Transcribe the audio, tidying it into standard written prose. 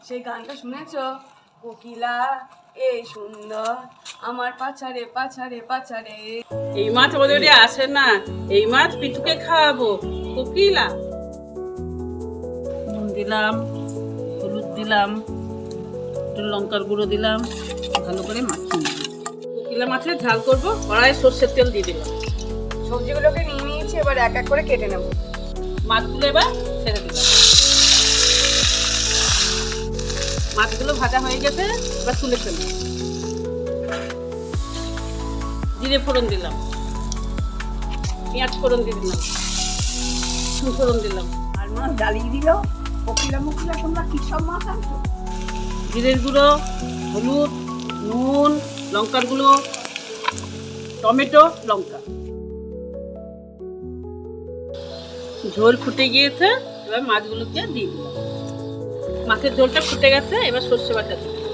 সেই গানটা শুনেছো? কোকিলা এই সুন্দর আমার পাছারে পাছারে পাছারে। এই মাছ আমাদের আসে না, এই মাছ পিঠুকে খাওয়াবো। কোকিলা নুন দিলাম, হলুদ দিলাম, একটু লঙ্কার গুঁড়ো দিলাম, ভালো করে মাখিয়ে নিলাম। কোকিলা মাছের ঝাল করবো, কড়াইয়ে সর্ষের তেল দিয়ে দিলাম। সবজিগুলোকে নিয়ে নিয়েছি, এবার এক এক করে কেটে নেব। মাছগুলো এবার ছেড়ে দিলাম। মাছগুলো ভাজা হয়ে গেছে, এবার তুলে ফেললাম। জিরে ফোড়ন দিলাম, পেঁয়াজ ফোড়ন দিয়ে দিলাম, রসুন ফোড়ন দিলাম। আর মাছ জ্বালিয়ে দিল। কোকিলা মুখিলা তোমরা কি সব মাছ আনছো? জিরের গুঁড়ো, হলুদ, নুন, লঙ্কার গুঁড়ো, টমেটো, লঙ্কা। ঝোল ফুটে গিয়েছে, এবার মাছগুলোকে দিয়ে দিলাম। মাছের ঝোলটা ফুটে গেছে, এবার সর্ষে বাটা দিলাম।